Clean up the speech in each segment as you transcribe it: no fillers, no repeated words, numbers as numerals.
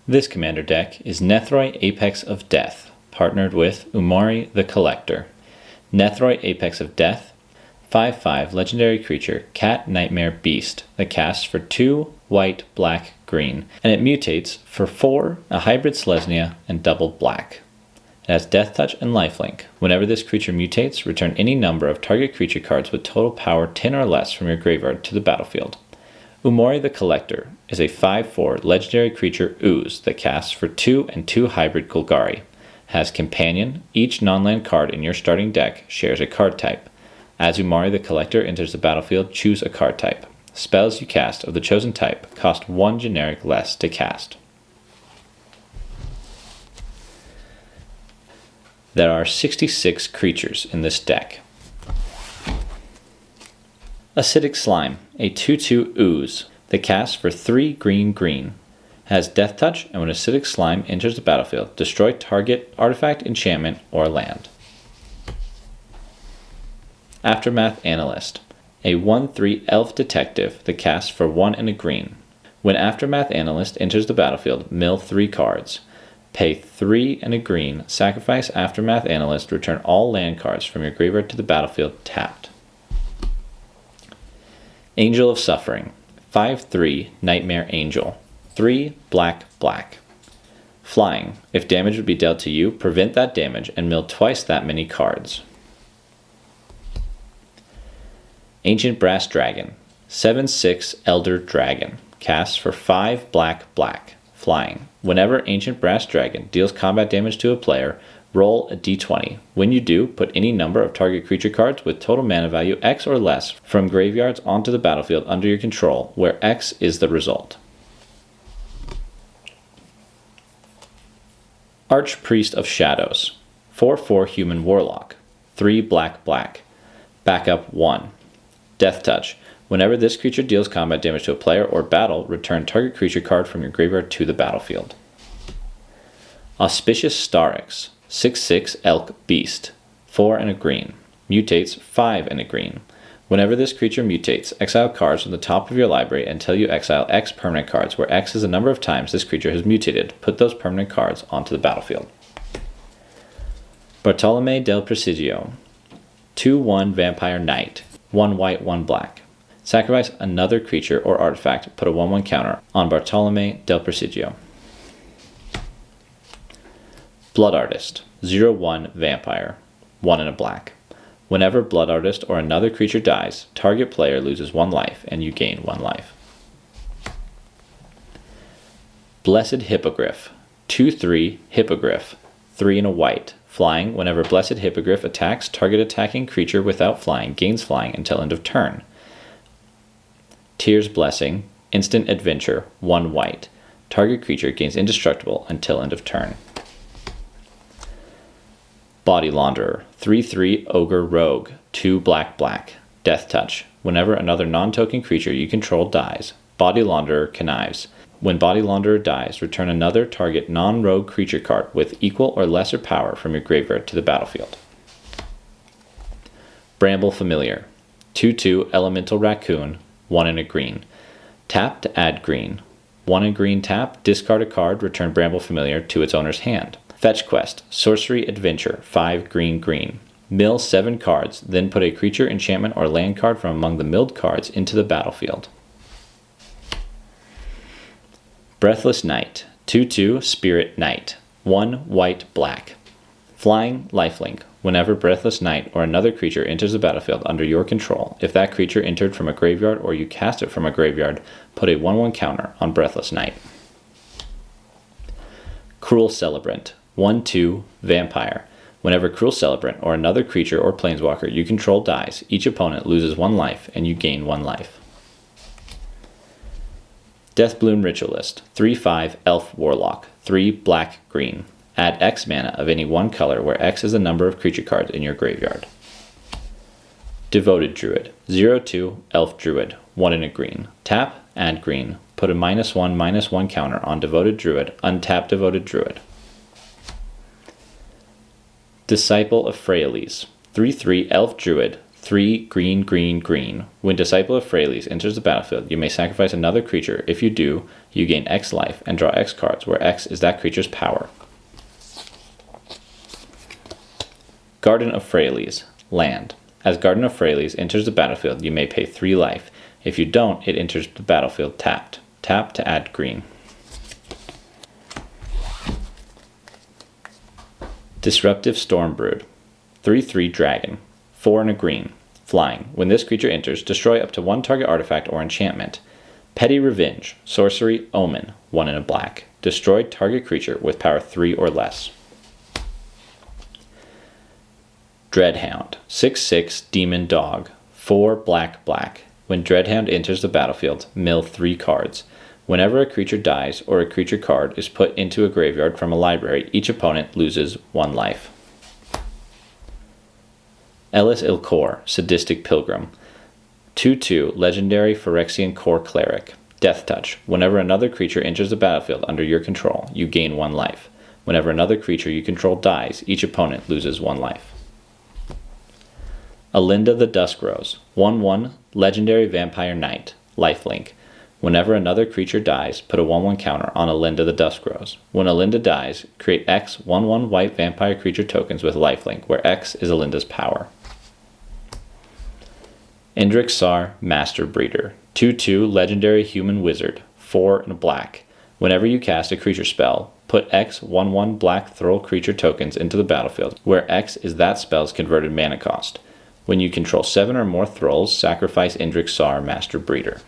This commander deck is Nethroi Apex of Death, partnered with Umori the Collector. Nethroi Apex of Death, 5/5 legendary creature, Cat Nightmare Beast, that casts for 2 white, black, green, and it mutates for 4, a hybrid Selesnya, and double black. It has Death Touch and Lifelink. Whenever this creature mutates, return any number of target creature cards with total power 10 or less from your graveyard to the battlefield. Umori the Collector is a 5/4 legendary creature ooze that casts for 2 and 2 hybrid Golgari. Has Companion. Each non-land card in your starting deck shares a card type. As Umori the Collector enters the battlefield, choose a card type. Spells you cast of the chosen type cost 1 generic less to cast. There are 66 creatures in this deck. Acidic Slime, a 2/2 ooze that casts for 3 green, has Death Touch, and when Acidic Slime enters the battlefield, destroy target artifact, enchantment, or land. Aftermath Analyst, a 1/3 elf detective that casts for 1 and a green. When Aftermath Analyst enters the battlefield, mill 3 cards. Pay 3 and a green, sacrifice Aftermath Analyst, return all land cards from your graveyard to the battlefield tapped. Angel of Suffering, 5/3 Nightmare Angel, 3 black. Flying, if damage would be dealt to you, prevent that damage and mill twice that many cards. Ancient Brass Dragon, 7/6 Elder Dragon, casts for 5 black. Flying, whenever Ancient Brass Dragon deals combat damage to a player, roll a d20. When you do, put any number of target creature cards with total mana value X or less from graveyards onto the battlefield under your control, where X is the result. Archpriest of Shadows, 4/4 Human Warlock, 3 black. Backup 1. Death Touch. Whenever this creature deals combat damage to a player or battle, return target creature card from your graveyard to the battlefield. Auspicious Starix, 6/6 Elk Beast, 4 and a green. Mutates 5 and a green. Whenever this creature mutates, exile cards from the top of your library until you exile X permanent cards, where X is the number of times this creature has mutated. Put those permanent cards onto the battlefield. Bartolome del Presidio, 2/1 Vampire Knight, 1 white, 1 black. Sacrifice another creature or artifact, put a 1/1 counter on Bartolome del Presidio. Blood Artist, 0/1 Vampire, 1 and a black. Whenever Blood Artist or another creature dies, target player loses 1 life and you gain 1 life. Blessed Hippogriff, 2/3 Hippogriff, 3 and a white. Flying, whenever Blessed Hippogriff attacks, target attacking creature without flying gains flying until end of turn. Tyr's Blessing, instant adventure, 1 white. Target creature gains indestructible until end of turn. Body Launderer, 3/3 Ogre Rogue, 2 black. Death Touch. Whenever another non-token creature you control dies, Body Launderer connives. When Body Launderer dies, return another target non-rogue creature card with equal or lesser power from your graveyard to the battlefield. Bramble Familiar, 2/2 Elemental Raccoon, 1 and a green. Tap to add green. 1 and green tap, discard a card, return Bramble Familiar to its owner's hand. Fetch Quest, Sorcery Adventure, 5 green. Mill 7 cards, then put a creature, enchantment, or land card from among the milled cards into the battlefield. Breathless Knight, 2/2 Spirit Knight, 1 white, black. Flying, lifelink. Whenever Breathless Knight or another creature enters the battlefield under your control, if that creature entered from a graveyard or you cast it from a graveyard, put a 1/1 counter on Breathless Knight. Cruel Celebrant, 1/2 Vampire. Whenever Cruel Celebrant or another creature or planeswalker you control dies, each opponent loses 1 life and you gain 1 life. Deathbloom Ritualist, 3/5 Elf Warlock, 3 black. Add X mana of any 1 color where X is the number of creature cards in your graveyard. Devoted Druid, 0/2 Elf Druid, 1 and a green. Tap, add green. Put a -1/-1 counter on Devoted Druid, untap Devoted Druid. Disciple of Freyalise, 3/3 Elf Druid, 3 green, green, green. When Disciple of Freyles enters the battlefield, you may sacrifice another creature. If you do, you gain X life and draw X cards, where X is that creature's power. Garden of Freyles, land. As Garden of Freyles enters the battlefield, you may pay 3 life. If you don't, it enters the battlefield tapped. Tap to add green. Disruptive Stormbrood, 3/3 dragon, 4 and a green, flying. When this creature enters, destroy up to 1 target artifact or enchantment. Petty Revenge, sorcery, omen, 1 and a black. Destroy target creature with power 3 or less. Dreadhound, 6/6 demon dog, 4 black, black. When Dreadhound enters the battlefield, mill 3 cards. Whenever a creature dies or a creature card is put into a graveyard from a library, each opponent loses 1 life. Elis Ilkor, Sadistic Pilgrim, 2/2 legendary Phyrexian Core Cleric, Death Touch. Whenever another creature enters the battlefield under your control, you gain 1 life. Whenever another creature you control dies, each opponent loses 1 life. Alinda the Duskrose, 1/1 legendary Vampire Knight, Lifelink. Whenever another creature dies, put a 1/1 counter on Alinda the Duskrose. When Alinda dies, create X 1/1 white vampire creature tokens with lifelink, where X is Alinda's power. Indrik Sar, Master Breeder, 2/2 legendary human wizard, 4 and a black. Whenever you cast a creature spell, put X 1/1 black Thrall creature tokens into the battlefield, where X is that spell's converted mana cost. When you control 7 or more Thralls, sacrifice Indrik Sar, Master Breeder.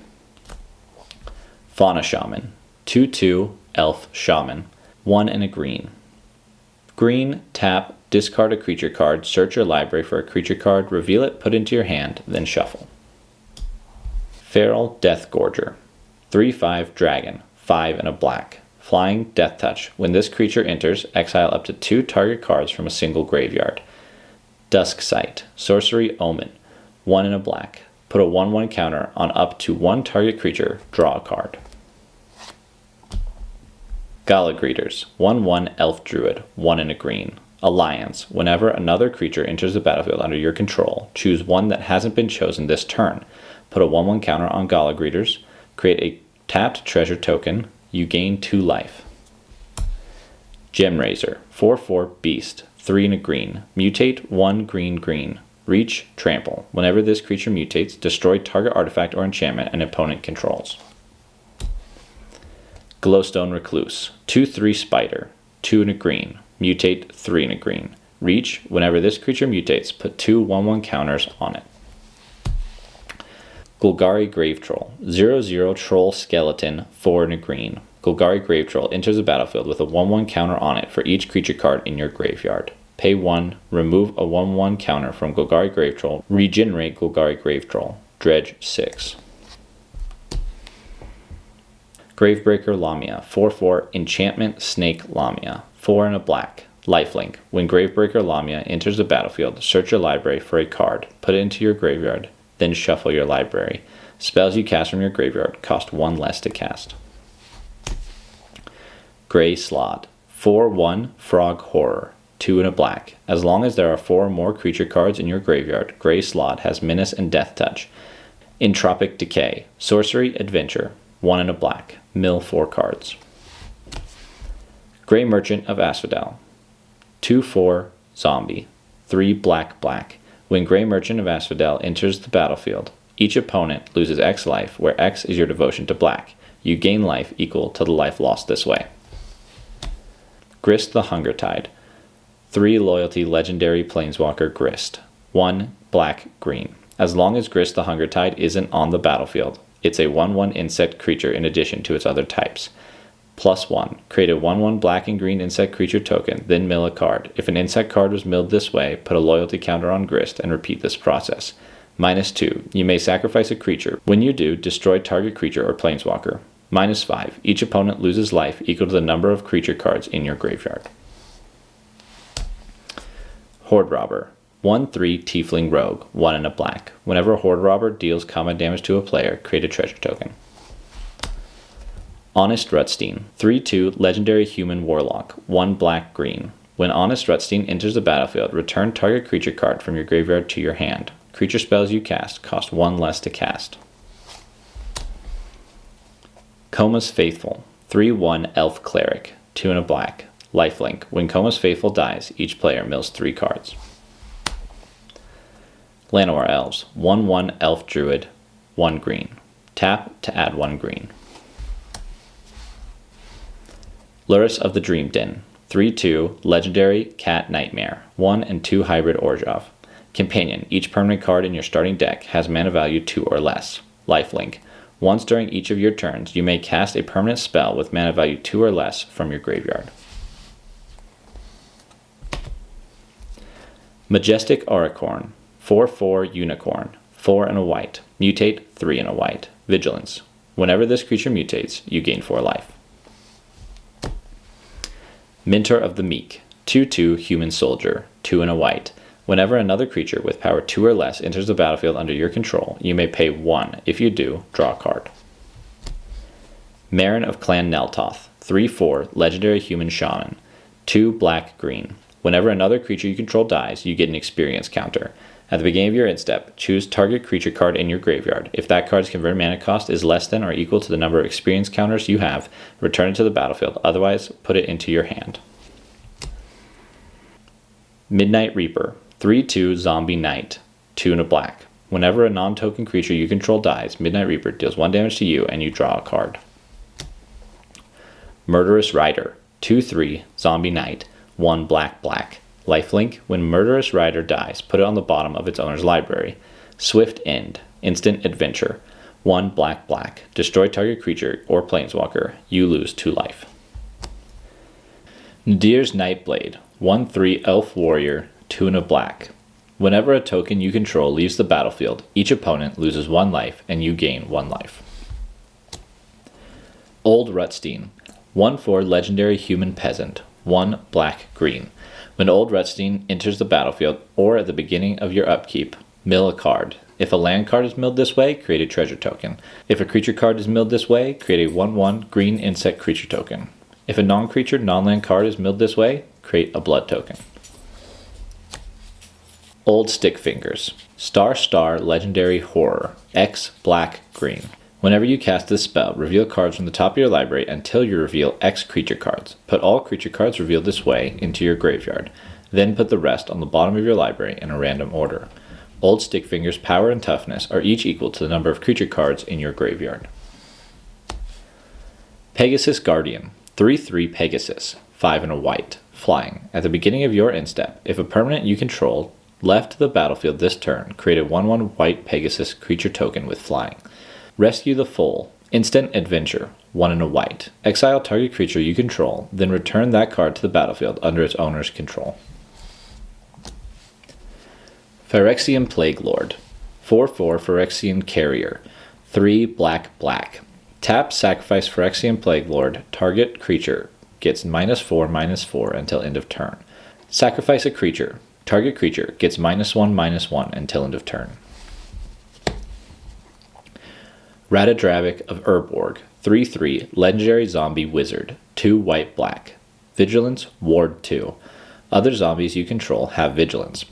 Fauna Shaman, 2/2 elf shaman, 1 and a green. Green, tap, discard a creature card, search your library for a creature card, reveal it, put into your hand, then shuffle. Feral Deathgorger, 3/5 dragon, 5 and a black. Flying, Death Touch. When this creature enters, exile up to 2 target cards from a single graveyard. Dusk Sight, sorcery, omen, 1 and a black. Put a 1/1 counter on up to 1 target creature, draw a card. Gala Greeters, 1/1 elf druid, 1 and a green. Alliance, whenever another creature enters the battlefield under your control, choose one that hasn't been chosen this turn. Put a 1/1 counter on Gala Greeters, create a tapped treasure token, you gain 2 life. Gemraiser, 4/4 beast, 3 and a green. Mutate 1 green, green. Reach, trample. Whenever this creature mutates, destroy target artifact or enchantment an opponent controls. Glowstone Recluse, 2/3 spider, 2 and a green. Mutate 3 and a green. Reach, whenever this creature mutates, put 2 1/1 counters on it. Golgari Grave Troll, 0/0 troll skeleton, 4 and a green. Golgari Grave Troll enters the battlefield with a 1/1 counter on it for each creature card in your graveyard. Pay 1, remove a 1/1 counter from Golgari Grave Troll, regenerate Golgari Grave Troll. Dredge 6. Gravebreaker Lamia, 4/4 enchantment snake Lamia, 4 and a black. Lifelink. When Gravebreaker Lamia enters the battlefield, search your library for a card, put it into your graveyard, then shuffle your library. Spells you cast from your graveyard cost 1 less to cast. Grey Slod, 4/1 frog horror, 2 and a black. As long as there are 4 or more creature cards in your graveyard, Grey Slod has Menace and Death Touch. Entropic Decay, sorcery, adventure, 1 and a black. Mill 4 cards. Grey Merchant of Asphodel, 2/4 zombie, 3 black, black. When Grey Merchant of Asphodel enters the battlefield, each opponent loses X life, where X is your devotion to black. You gain life equal to the life lost this way. Grist the Hungertide, 3 loyalty legendary planeswalker Grist, 1 black, green. As long as Grist the Hungertide isn't on the battlefield, it's a 1/1 insect creature in addition to its other types. +1. Create a 1/1 black and green insect creature token, then mill a card. If an insect card was milled this way, put a loyalty counter on Grist and repeat this process. -2. You may sacrifice a creature. When you do, destroy target creature or planeswalker. -5. Each opponent loses life equal to the number of creature cards in your graveyard. Horde Robber, 1/3 Tiefling Rogue, 1 and a black. Whenever a Horde Robber deals combat damage to a player, create a treasure token. Honest Rutstein, 3/2 legendary human warlock, 1 black, green. When Honest Rutstein enters the battlefield, return target creature card from your graveyard to your hand. creature spells you cast cost 1 less to cast. Koma's Faithful, 3/1 Elf Cleric, 2 and a black. Lifelink. When Koma's Faithful dies, each player mills 3 cards. Llanowar Elves, 1/1 Elf Druid, 1 green. Tap to add 1 green. Lurrus of the Dream Den, 3/2 Legendary Cat Nightmare, 1 and 2 Hybrid Orzhov. Companion. Each permanent card in your starting deck has mana value 2 or less. Lifelink. Once during each of your turns, you may cast a permanent spell with mana value 2 or less from your graveyard. Majestic Auricorn, 4/4 Unicorn, 4 and a white. Mutate, 3 and a white. Vigilance. Whenever this creature mutates, you gain 4 life. Minter of the Meek, 2/2 Human Soldier, 2 and a white. Whenever another creature with power 2 or less enters the battlefield under your control, you may pay 1. If you do, draw a card. Maren of Clan Neltoth, 3/4 Legendary Human Shaman, 2 black-green. Whenever another creature you control dies, you get an experience counter. At the beginning of your end step, choose target creature card in your graveyard. If that card's converted mana cost is less than or equal to the number of experience counters you have, return it to the battlefield. Otherwise, put it into your hand. Midnight Reaper, 3/2 Zombie Knight, 2 and a black. Whenever a non-token creature you control dies, Midnight Reaper deals 1 damage to you and you draw a card. Murderous Rider, 2/3 Zombie Knight, 1 black-black. Lifelink. When Murderous Rider dies, put it on the bottom of its owner's library. Swift End, instant adventure, 1 black-black. Destroy target creature or planeswalker. You lose 2 life. Nadir's Nightblade, 1/3 Elf Warrior, 2 and a black. Whenever a token you control leaves the battlefield, each opponent loses 1 life and you gain 1 life. Old Rutstein, 1/4 Legendary Human Peasant, 1 black-green. When Old Rutstein enters the battlefield or at the beginning of your upkeep, mill a card. If a land card is milled this way, create a treasure token. If a creature card is milled this way, create a 1/1 green insect creature token. If a non-creature, non-land card is milled this way, create a blood token. Old Stick Fingers, Star Legendary Horror, X black-green. Whenever you cast this spell, reveal cards from the top of your library until you reveal X creature cards. Put all creature cards revealed this way into your graveyard. Then put the rest on the bottom of your library in a random order. Old Stickfinger's power and toughness are each equal to the number of creature cards in your graveyard. Pegasus Guardian, 3/3 Pegasus, 5 and a white, flying. At the beginning of your end step, if a permanent you control left the battlefield this turn, create a 1/1 white Pegasus creature token with flying. Rescue the Foal, instant adventure, 1 and a white. Exile target creature you control, then return that card to the battlefield under its owner's control. Phyrexian Plague Lord, 4/4 Phyrexian Carrier, 3 black-black. Tap, sacrifice Phyrexian Plague Lord, target creature gets -4/-4 until end of turn. Sacrifice a creature, target creature gets -1/-1 until end of turn. Ratadrabik of Urborg, 3/3 Legendary Zombie Wizard, 2 white-black. Vigilance, Ward 2. Other zombies you control have Vigilance.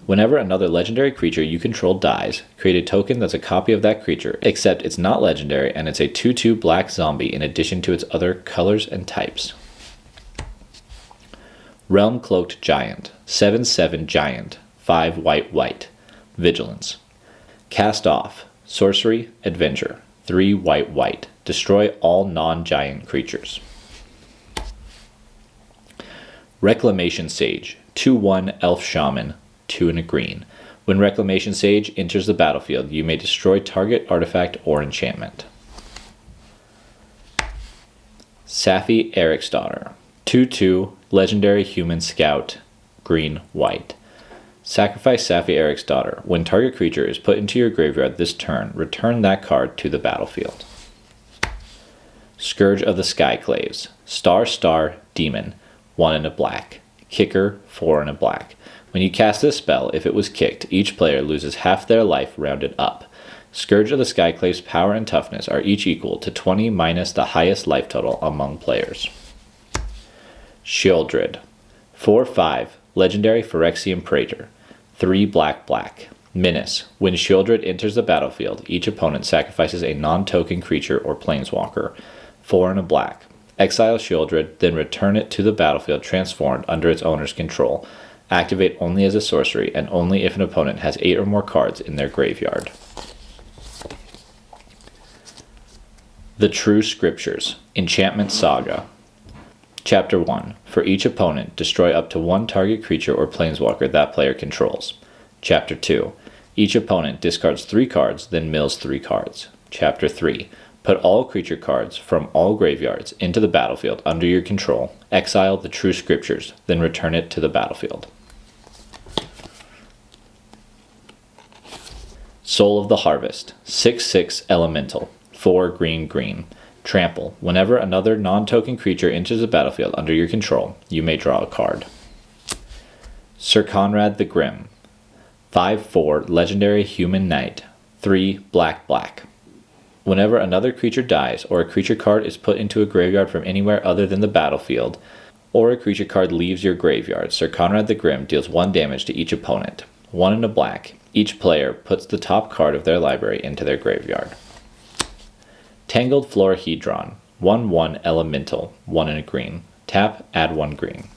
Whenever another legendary creature you control dies, create a token that's a copy of that creature, except it's not legendary and it's a 2/2 black zombie in addition to its other colors and types. Realm Cloaked Giant, 7/7 Giant, 5 white-white. Vigilance. Cast Off, Sorcery, Adventure, 3 white-white. Destroy all non-giant creatures. Reclamation Sage, 2/1 Elf Shaman, 2 and a green. When Reclamation Sage enters the battlefield, you may destroy target artifact or enchantment. Safi Eriksdottir, 2/2 Legendary Human Scout, green-white. Sacrifice Safi Eriksdottir. When target creature is put into your graveyard this turn, return that card to the battlefield. Scourge of the Skyclaves, Star Demon, 1 and a black. Kicker, 4 and a black. When you cast this spell, if it was kicked, each player loses half their life rounded up. Scourge of the Skyclave's power and toughness are each equal to 20 minus the highest life total among players. Sheoldred, 4/5 Legendary Phyrexian Praetor, 3 black-black. Menace. When Shieldred enters the battlefield, each opponent sacrifices a non-token creature or planeswalker. 4 and a black. Exile Shieldred, then return it to the battlefield transformed under its owner's control. Activate only as a sorcery, and only if an opponent has 8 or more cards in their graveyard. The True Scriptures. Enchantment Saga. Chapter 1. For each opponent, destroy up to 1 target creature or planeswalker that player controls. Chapter 2. Each opponent discards 3 cards, then mills 3 cards. Chapter 3. Put all creature cards from all graveyards into the battlefield under your control. Exile the True Scriptures, then return it to the battlefield. Soul of the Harvest. 6/6 Elemental. 4 green. Trample. Whenever another non-token creature enters the battlefield under your control, you may draw a card. Sir Conrad the Grim. 5/4 Legendary Human Knight. 3 black. Whenever another creature dies, or a creature card is put into a graveyard from anywhere other than the battlefield, or a creature card leaves your graveyard, Sir Conrad the Grim deals 1 damage to each opponent. 1 and a black. Each player puts the top card of their library into their graveyard. Tangled Florahedron. 1/1 Elemental. 1 and a green. Tap, add 1 green.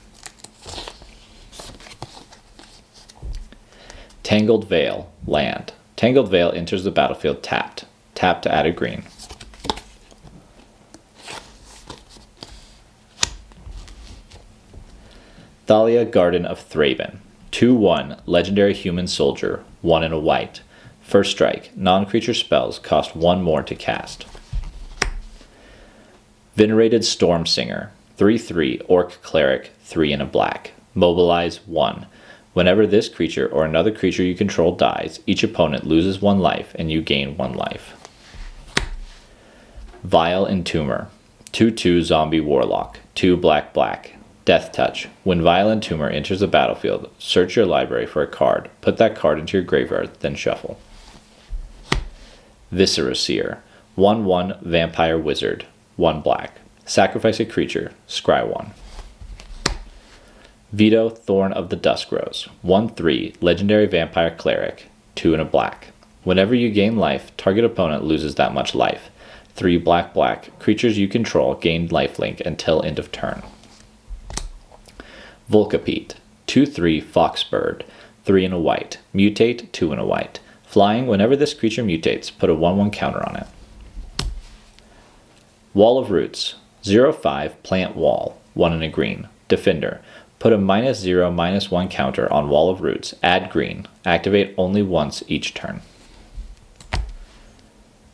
Tangled Veil. Land. Tangled Veil enters the battlefield tapped. Tap to add a green. Thalia Garden of Thraben. 2/1 Legendary Human Soldier. 1 and a white. First strike. Non-creature spells cost 1 more to cast. Venerated Stormsinger. 3/3 Orc Cleric. 3 and a black. Mobilize 1. Whenever this creature or another creature you control dies, each opponent loses 1 life and you gain 1 life. Vile Entomber. 2/2 Zombie Warlock. 2 black. Death Touch. When Vile Entomber enters the battlefield, search your library for a card. Put that card into your graveyard, then shuffle. Viscera Seer. 1/1 Vampire Wizard. 1 black. Sacrifice a creature. Scry 1. Vito Thorn of the Duskrose. 1/3 Legendary Vampire Cleric. 2 and a black. Whenever you gain life, target opponent loses that much life. 3 black. Creatures you control gain lifelink until end of turn. Volcapete. 2/3 Foxbird. 3 and a white. Mutate. 2 and a white. Flying. Whenever this creature mutates, put a 1/1 counter on it. Wall of Roots. 0/5 Plant Wall. 1 and a green. Defender. Put a -0/-1 counter on Wall of Roots. Add green. Activate only once each turn.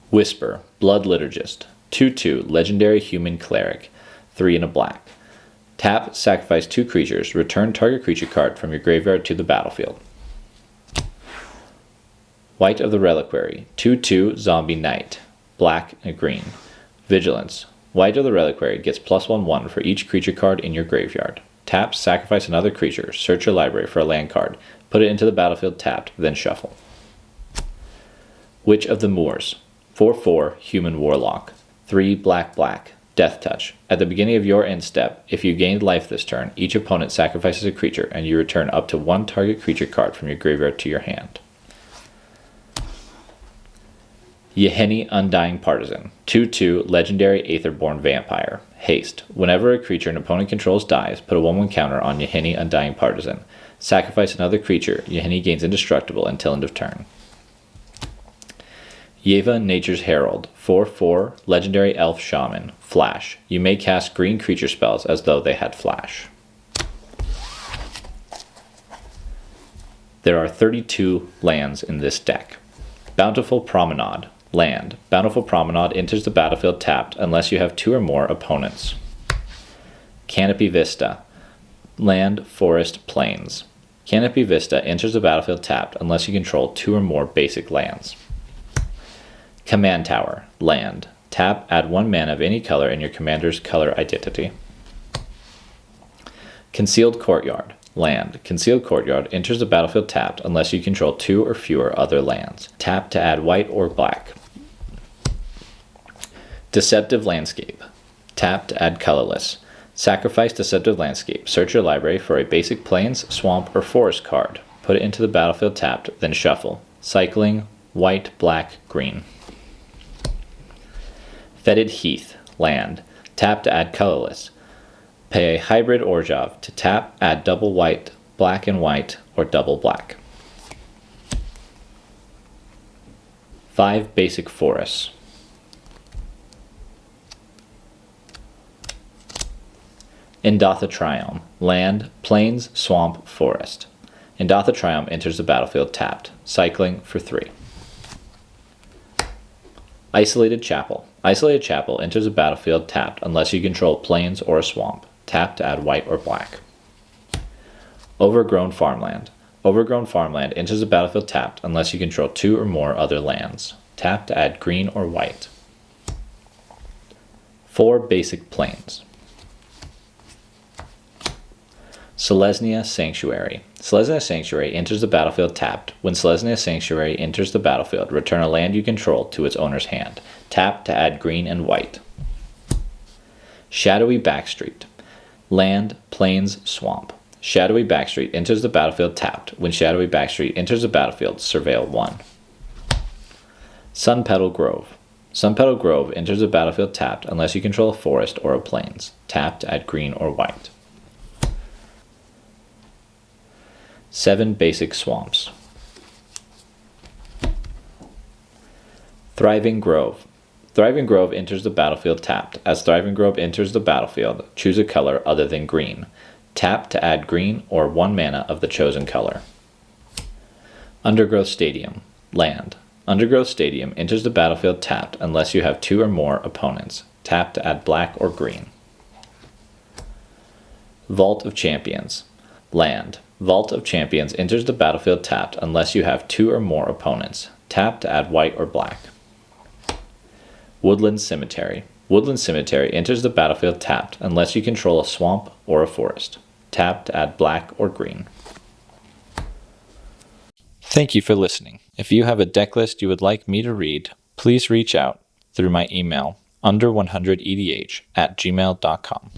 Whisper. Blood Liturgist. 2/2 Legendary Human Cleric. 3 and a black. Tap, sacrifice 2 creatures. Return target creature card from your graveyard to the battlefield. White of the Reliquary. 2/2 Zombie Knight. Black and green. Vigilance. White of the Reliquary gets +1/1 for each creature card in your graveyard. Tap, sacrifice another creature. Search your library for a land card. Put it into the battlefield tapped, then shuffle. Witch of the Moors. 4/4 Human Warlock. 3 black. Death Touch. At the beginning of your end step, if you gained life this turn, each opponent sacrifices a creature and you return up to 1 target creature card from your graveyard to your hand. Yeheni Undying Partisan. 2/2 Legendary Aetherborn Vampire. Haste. Whenever a creature an opponent controls dies, put a 1/1 counter on Yeheni Undying Partisan. Sacrifice another creature. Yeheni gains indestructible until end of turn. Yeva Nature's Herald. 4/4 Legendary Elf Shaman. Flash. You may cast green creature spells as though they had flash. There are 32 lands in this deck. Bountiful Promenade. Land. Bountiful Promenade enters the battlefield tapped unless you have 2 or more opponents. Canopy Vista. Land, Forest, Plains. Canopy Vista enters the battlefield tapped unless you control 2 or more basic lands. Command Tower. Land. Tap, add 1 mana of any color in your commander's color identity. Concealed Courtyard. Land. Concealed Courtyard enters the battlefield tapped unless you control 2 or fewer other lands. Tap to add white or black. Deceptive Landscape. Tap to add colorless. Sacrifice Deceptive Landscape. Search your library for a basic plains, swamp, or forest card. Put it into the battlefield tapped, then shuffle. Cycling, white, black, green. Fetid Heath, land. Tap to add colorless. Pay a hybrid Orjov to tap, add double white, black and white, or double black. 5 basic forests. Indatha Triome, land, plains, swamp, forest. Indatha Triome enters the battlefield tapped, cycling for 3. Isolated Chapel. Isolated Chapel enters the battlefield tapped unless you control plains or a swamp. Tap to add white or black. Overgrown Farmland. Overgrown Farmland enters the battlefield tapped unless you control 2 or more other lands. Tap to add green or white. 4 basic plains. Selesnya Sanctuary. Selesnya Sanctuary enters the battlefield tapped. When Selesnya Sanctuary enters the battlefield, return a land you control to its owner's hand. Tap to add green and white. Shadowy Backstreet. Land, plains, swamp. Shadowy Backstreet enters the battlefield tapped. When Shadowy Backstreet enters the battlefield, surveil 1. Sunpetal Grove. Sunpetal Grove enters the battlefield tapped unless you control a forest or a plains. Tap to add green or white. 7 basic swamps. Thriving Grove. Thriving Grove enters the battlefield tapped. As Thriving Grove enters the battlefield, choose a color other than green. Tap to add green or 1 mana of the chosen color. Undergrowth Stadium. Land. Undergrowth Stadium enters the battlefield tapped unless you have 2 or more opponents. Tap to add black or green. Vault of Champions. Land. Vault of Champions enters the battlefield tapped unless you have 2 or more opponents. Tap to add white or black. Woodland Cemetery. Woodland Cemetery enters the battlefield tapped unless you control a swamp or a forest. Tap to add black or green. Thank you for listening. If you have a deck list you would like me to read, please reach out through my email under100edh@gmail.com.